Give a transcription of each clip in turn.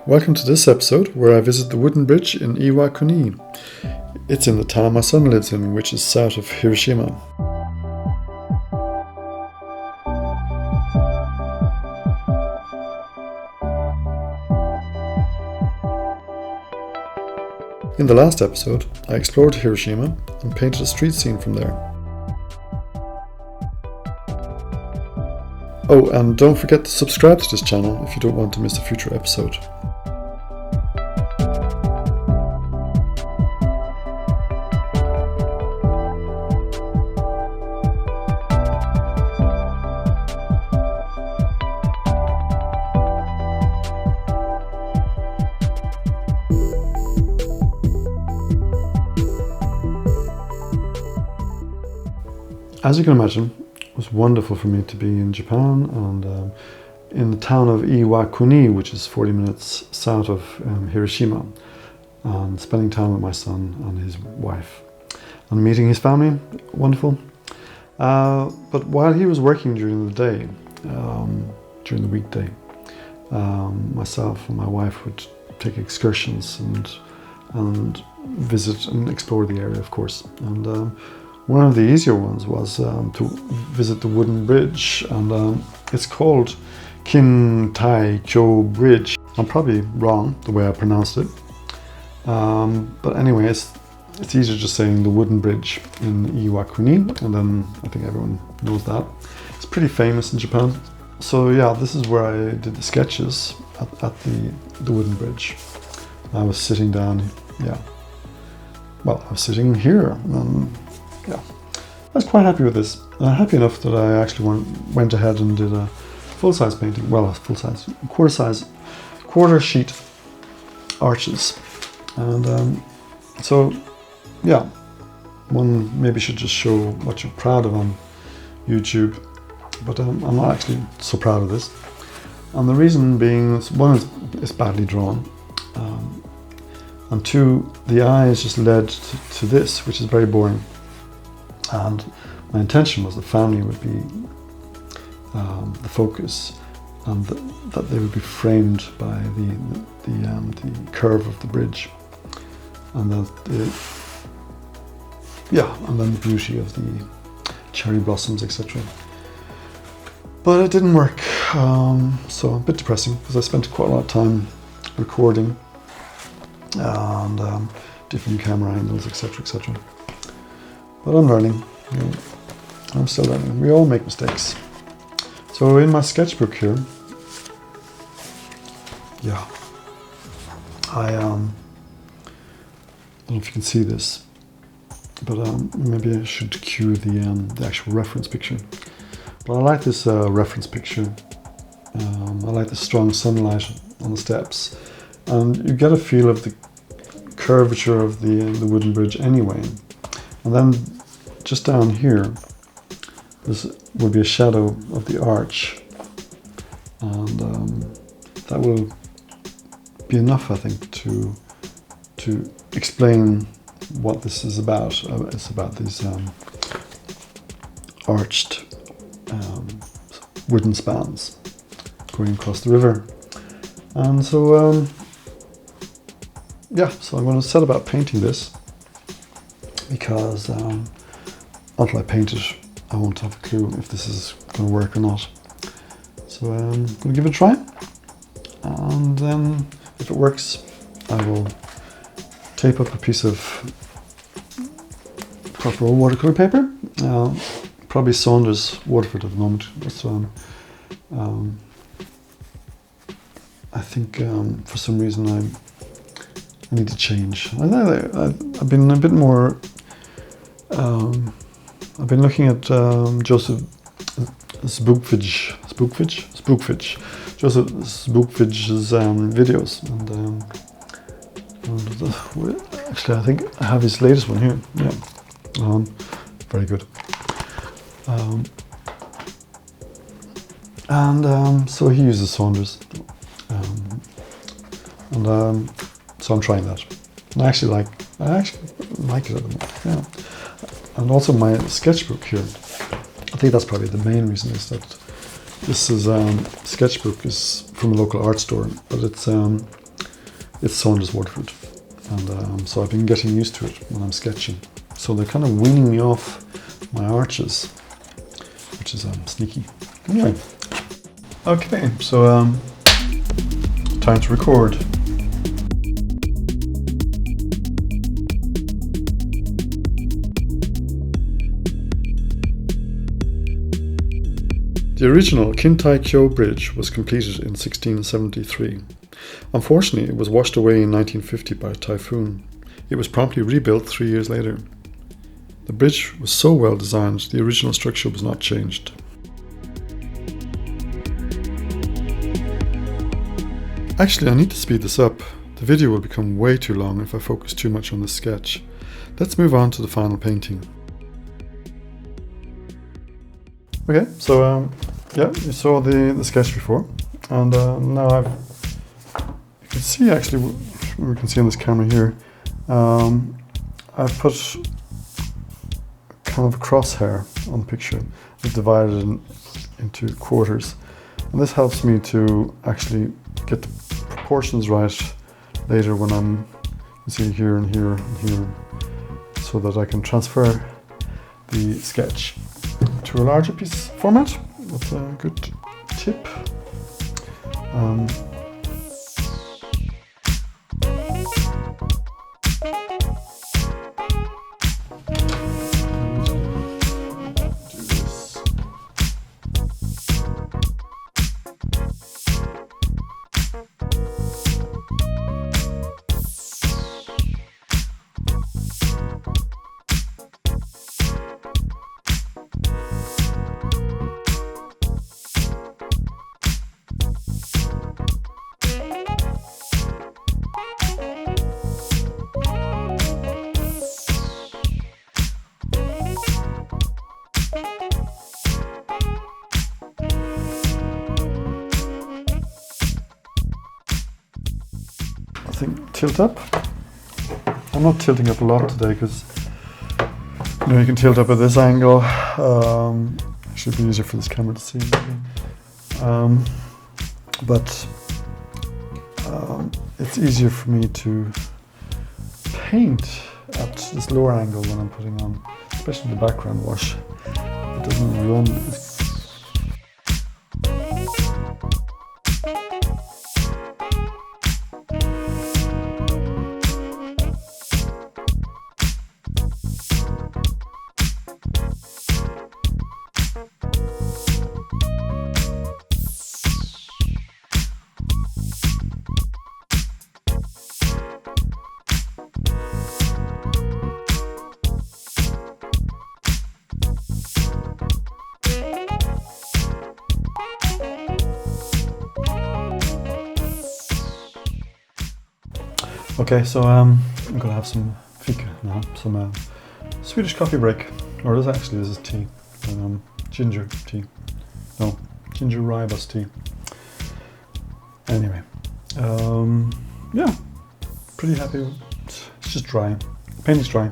Welcome to this episode where I visit the wooden bridge in Iwakuni. It's in the town my son lives in, which is south of Hiroshima. In the last episode, I explored Hiroshima and painted a street scene from there. Oh, and don't forget to subscribe to this channel if you don't want to miss a future episode. As you can imagine, it was wonderful for me to be in Japan and in the town of Iwakuni, which is 40 minutes south of Hiroshima, and spending time with my son and his wife and meeting his family. Wonderful. But while he was working during the day, during the weekday, myself and my wife would take excursions and visit and explore the area, of course. And one of the easier ones was to visit the wooden bridge, and it's called Kintaikyo Bridge. I'm probably wrong the way I pronounced it, but anyway, it's easier just saying the wooden bridge in Iwakuni, and then I think everyone knows that. It's pretty famous in Japan. So yeah, this is where I did the sketches at the wooden bridge. I was sitting down, I was sitting here. Yeah, I was quite happy with this. Happy enough that I actually went ahead and did a full-size painting. Well, full-size, quarter sheet arches. And so, yeah, one maybe should just show what you're proud of on YouTube. But I'm not actually so proud of this. And the reason being, one, it's badly drawn. And two, the eyes just led to this, which is very boring. And my intention was the family would be the focus, and that they would be framed by the curve of the bridge, and and then the beauty of the cherry blossoms, etc. But it didn't work, so a bit depressing because I spent quite a lot of time recording and different camera angles, etc., etc. But I'm learning. I'm still learning. We all make mistakes. So in my sketchbook here, I don't know if you can see this, but maybe I should cue the actual reference picture. But I like this reference picture. I like the strong sunlight on the steps, and you get a feel of the curvature of the wooden bridge anyway. And then just down here, this will be a shadow of the arch, and that will be enough, I think, to explain what this is about. It's about these arched wooden spans going across the river. And so, so I'm going to set about painting this, because until I paint it, I won't have a clue if this is going to work or not. So I'm going to give it a try, and then if it works, I will tape up a piece of proper old watercolour paper, probably Saunders Waterford at the moment. So I think for some reason I need to change. I've been a bit more. I've been looking at Joseph Spookfidge's videos, and actually I think I have his latest one here. Yeah, very good. So he uses Saunders, so I'm trying that. And I actually like it at the moment. Yeah. And also my sketchbook here, I think that's probably the main reason, is that this is sketchbook is from a local art store, but it's it's Saunders waterfoot. And so I've been getting used to it when I'm sketching. So they're kind of weaning me off my arches, which is sneaky. Anyway, okay, so time to record. The original Kintaikyo Bridge was completed in 1673. Unfortunately, it was washed away in 1950 by a typhoon. It was promptly rebuilt 3 years later. The bridge was so well designed, the original structure was not changed. Actually, I need to speed this up. The video will become way too long if I focus too much on the sketch. Let's move on to the final painting. Okay, so yeah, you saw the sketch before, and now you can see actually, we can see on this camera here, I've put kind of a crosshair on the picture. I've divided it into quarters, and this helps me to actually get the proportions right later when you see here and here and here, so that I can transfer the sketch to a larger piece format. That's a good tip. I think tilt up. I'm not tilting up a lot today because you can tilt up at this angle. It should be easier for this camera to see. But it's easier for me to paint at this lower angle when I'm putting on, especially the background wash. It doesn't run as Okay, so I'm gonna have some fika now, some Swedish coffee break, or this is tea, ginger tea, no, ginger rooibos tea. Anyway, yeah, pretty happy. It's just dry, the painting's dry,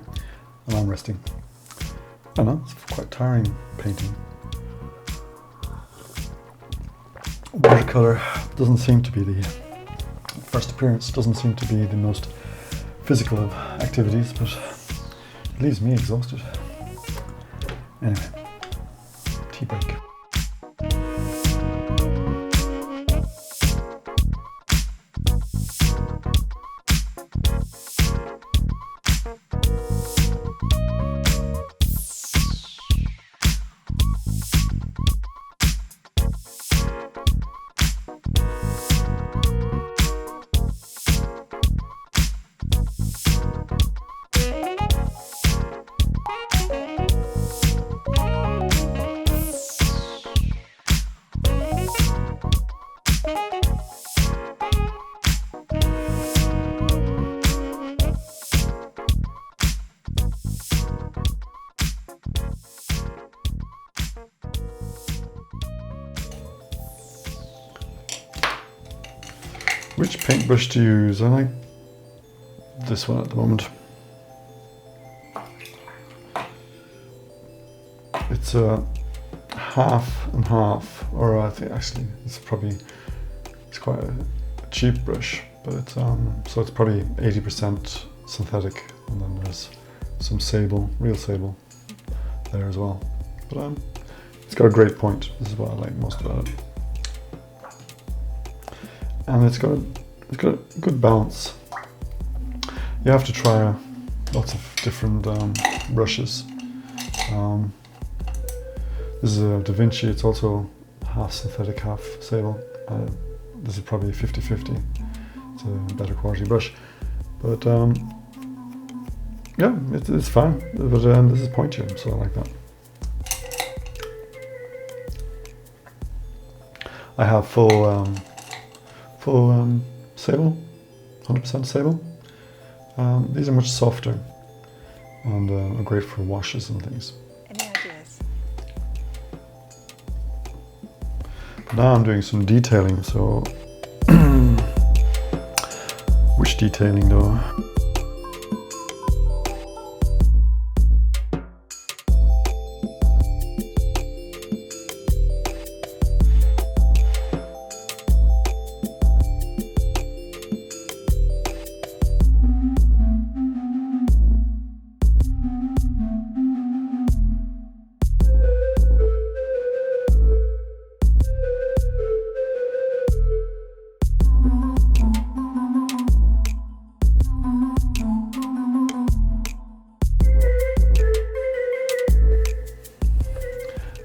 and I'm resting. I don't know, it's quite tiring painting. Watercolour doesn't seem to be the first appearance, doesn't seem to be the most physical of activities, but it leaves me exhausted. Anyway, tea break. Which paintbrush to use? I like this one at the moment. It's a half and half, or I think actually it's quite a cheap brush. but it's so it's probably 80% synthetic, and then there's some sable, real sable there as well. But it's got a great point. This is what I like most about it, and it's got a good balance. You have to try lots of different brushes. This is a VINCI. It's also half synthetic, half sable. This is probably 50-50. It's a better quality brush, but yeah, it's fine. But this is pointier, so I like that. I have full sable, 100% sable. These are much softer and are great for washes and things. Any ideas? Now I'm doing some detailing, so which detailing though?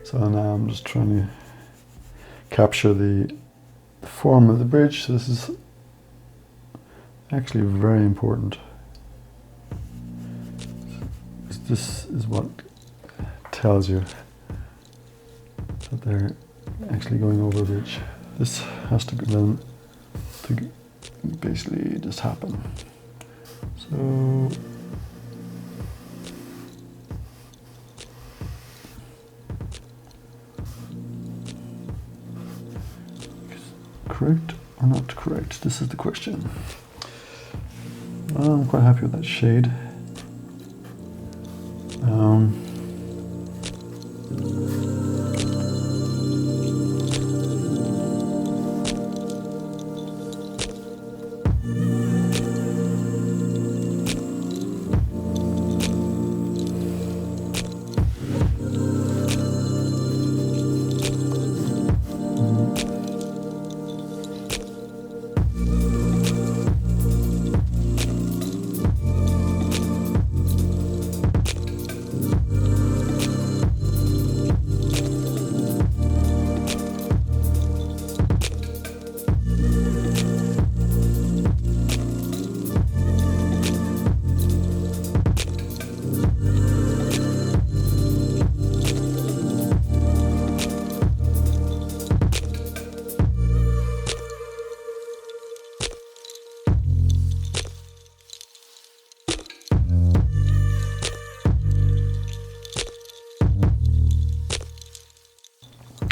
So now I'm just trying to capture the form of the bridge. So this is actually very important. This is what tells you that they're actually going over a bridge. This has to then basically just happen. So correct or not correct? This is the question. I'm quite happy with that shade.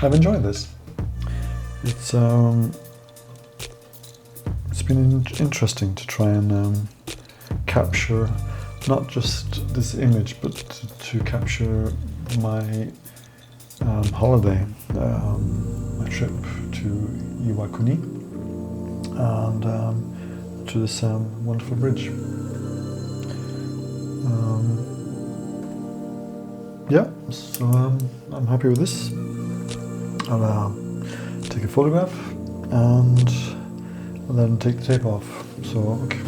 I've enjoyed this. It's been interesting to try and capture not just this image, but to capture my holiday, my trip to Iwakuni, and to this wonderful bridge. Yeah, so I'm happy with this. I'll take a photograph and then take the tape off. So, okay.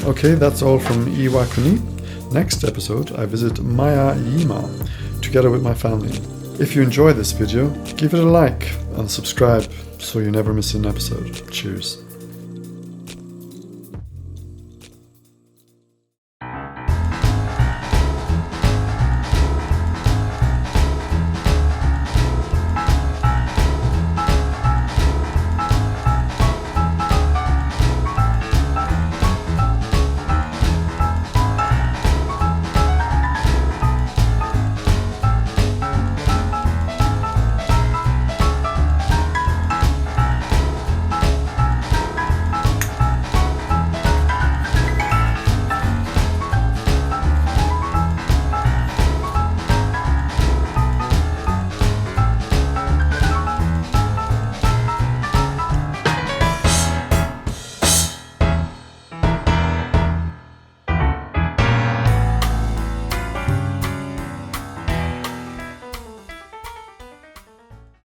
Okay, that's all from Iwakuni. Next episode, I visit Miyajima together with my family. If you enjoy this video, give it a like and subscribe so you never miss an episode. Cheers.